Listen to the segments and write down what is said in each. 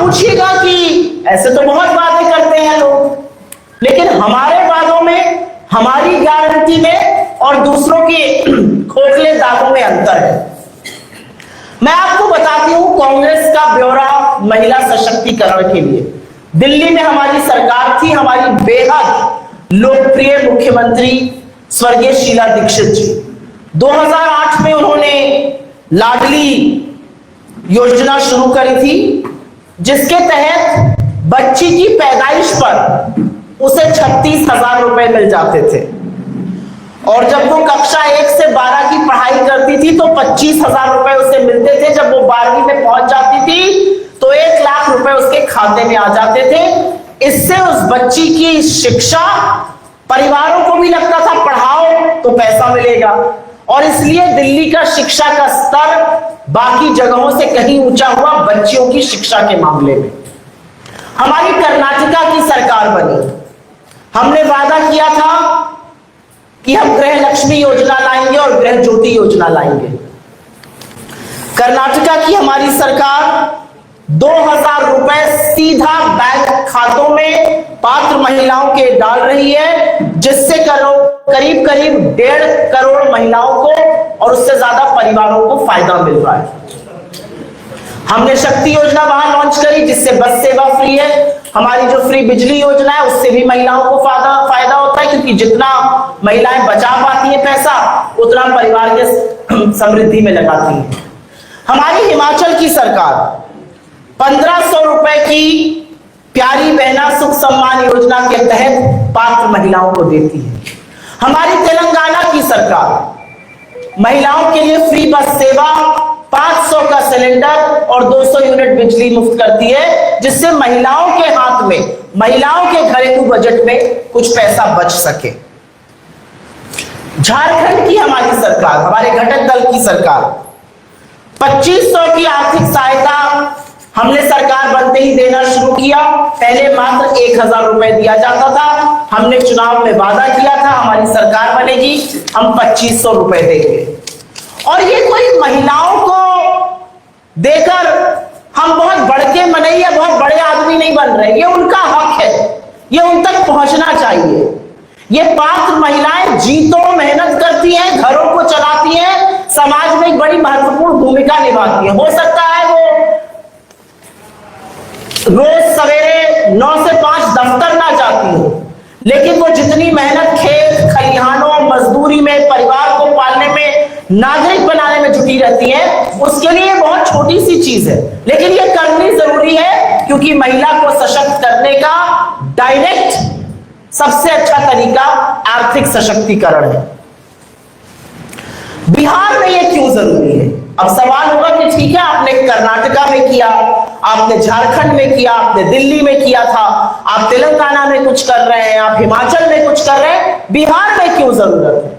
पूछिएगा कि ऐसे तो बहुत वादे करते हैं लोग, लेकिन हमारे वादों में, हमारी गारंटी में और दूसरों के खोखले दावों में अंतर है। मैं आपको बताती हूं कांग्रेस का ब्यौरा महिला सशक्तिकरण के लिए। दिल्ली में हमारी सरकार थी, हमारी बेहद लोकप्रिय मुख्यमंत्री स्वर्गीय शीला दीक्षित जी। 2008 में उन्होंने लाडली योजना शुरू करी थी, जिसके तहत बच्ची की पैदाइश पर उसे 36,000 रुपए मिल जाते थे, और जब वो कक्षा 1 से 12 की पढ़ाई करती थी तो 25,000 रुपए उसे मिलते थे। जब वो 12वीं में पहुंच जाती थी तो 1 लाख रुपए उसके खाते में आ जाते थे। इससे उस बच्ची की शिक्षा, परिवारों को भी लगता था पढ़ाओ तो पैसा मिलेगा, और इसलिए दिल्ली का शिक्षा का स्तर बाकी जगहों से कहीं ऊंचा हुआ बच्चियों की शिक्षा के मामले में। हमारी कर्नाटका की सरकार बनी, हमने वादा किया था कि हम गृह लक्ष्मी योजना लाएंगे और गृह ज्योति योजना लाएंगे। कर्नाटका की हमारी सरकार 2,000 रुपए सीधा बैंक खातों में पात्र महिलाओं के डाल रही है, जिससे करीब करीब 1.5 करोड़ महिलाओं को और उससे ज्यादा परिवारों को फायदा मिल रहा है। हमने शक्ति योजना वहां लॉन्च करी, जिससे बस सेवा फ्री है। हमारी जो फ्री बिजली योजना है उससे भी महिलाओं को फायदा होता है, क्योंकि जितना महिलाएं बचा पाती हैं पैसा, उतना परिवार के समृद्धि में लगाती हैं। हमारी हिमाचल की सरकार 1,500 रुपए की प्यारी बहना सुख सम्मान योजना के तहत पात्र महिलाओं को देती है। हमारी तेलंगाना की सरकार महिलाओं के लिए फ्री बस सेवा, 500 का सिलेंडर और 200 यूनिट बिजली मुफ्त करती है, जिससे महिलाओं के हाथ में, महिलाओं के घरेलू बजट में कुछ पैसा बच सके। झारखंड की हमारी सरकार, हमारे घटक दल की सरकार 2500 की आर्थिक सहायता हमने सरकार बनते ही देना शुरू किया। पहले मात्र 1,000 रुपए दिया जाता था। हमने चुनाव में वादा किया था हमारी सरकार बनेगी, हम 2500 रुपए देंगे। और ये कोई महिलाओं को देकर हम बहुत बड़के मनैया, बहुत बड़े आदमी नहीं बन रहे। ये उनका हक है, ये उन तक पहुंचना चाहिए। ये पात्र महिलाएं जीतों मेहनत करती हैं, घरों को चलाती हैं, समाज में एक बड़ी महत्वपूर्ण भूमिका निभाती हैं। हो सकता है वो रोज सवेरे 9 से 5 दफ्तर ना जाती हो, लेकिन वो जितनी मेहनत खेत खलिहानों, मजदूरी में, परिवार को पालने में, नागरिक बनाने में जुटी रहती है, उसके लिए बहुत छोटी सी चीज है, लेकिन ये करनी जरूरी है, क्योंकि महिला को सशक्त करने का डायरेक्ट सबसे अच्छा तरीका आर्थिक सशक्तिकरण है। बिहार में ये क्यों जरूरी है? अब सवाल होगा कि ठीक है, आपने कर्नाटका में किया, आपने झारखंड में किया, आपने दिल्ली में किया था, आप तेलंगाना में कुछ कर रहे हैं, आप हिमाचल में कुछ कर रहे हैं, बिहार में क्यों जरूरत है?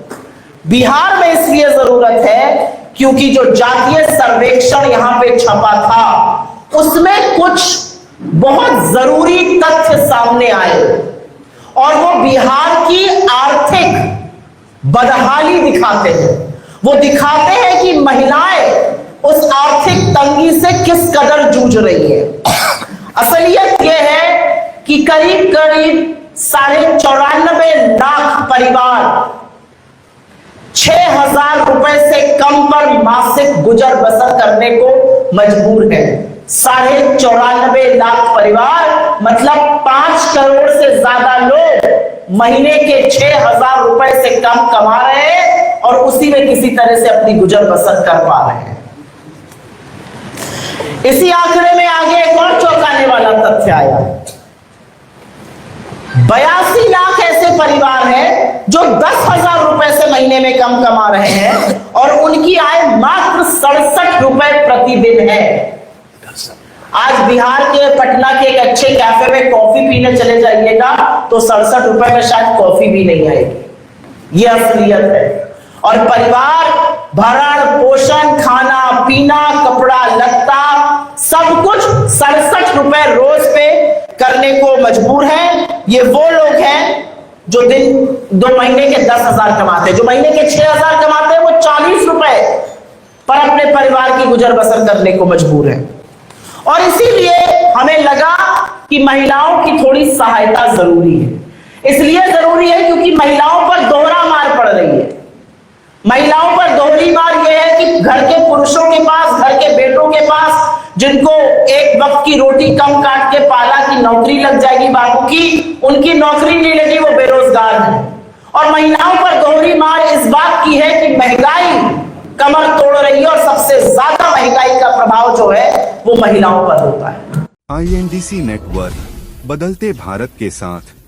बिहार में इसलिए जरूरत है क्योंकि जो जातीय सर्वेक्षण यहां पे छपा था, उसमें कुछ बहुत जरूरी तथ्य सामने आए, और वो बिहार की आर्थिक बदहाली दिखाते हैं। वो दिखाते हैं कि महिलाएं उस आर्थिक तंगी से किस कदर जूझ रही है। असलियत यह है कि करीब करीब 94.5 लाख परिवार 6,000 रुपए से कम पर मासिक गुजर बसर करने को मजबूर है। 94.5 लाख परिवार मतलब 5 करोड़ से ज्यादा लोग महीने के 6,000 रुपए से कम कमा रहे हैं और उसी में किसी तरह से अपनी गुजर बसर कर पा रहे हैं। इसी आंकड़े में आगे एक और चौंकाने वाला तथ्य आया। 82 लाख ऐसे परिवार हैं जो 10,000 रुपए से महीने में कम कमा रहे हैं और उनकी आय मात्र 67 रुपए प्रतिदिन है। आज बिहार के पटना के एक अच्छे कैफे में कॉफी पीने चले जाइएगा तो 67 रुपए में शायद कॉफी भी नहीं आएगी। यह असलियत है। और परिवार भरण पोषण, खाना पीना, कपड़ा लत्ता सब कुछ 67 रुपए रोज पे करने को मजबूर है। ये वो लोग हैं जो दिन 2 महीने के 10,000 कमाते हैं, जो महीने के 6,000 कमाते हैं, वो 40 रुपए पर अपने परिवार की गुजर बसर करने को मजबूर है। और इसीलिए हमें लगा कि महिलाओं की थोड़ी सहायता जरूरी है। इसलिए जरूरी है क्योंकि महिलाओं पर दोहरा मार पड़ रही है। महिलाओं पर दोहरी मार यह है कि घर के पुरुषों के पास, घर के बेटों के पास, जिनको एक वक्त की रोटी कम काट के पाला कि नौकरी लग जाएगी बाबू की, उनकी नौकरी नहीं लगी, वो बेरोजगार है। और महिलाओं पर दोहरी मार इस बात की है कि महंगाई कमर तोड़ रही है और सबसे ज्यादा महंगाई का प्रभाव जो है वो महिलाओं पर होता है। INDC नेटवर्क, बदलते भारत के साथ।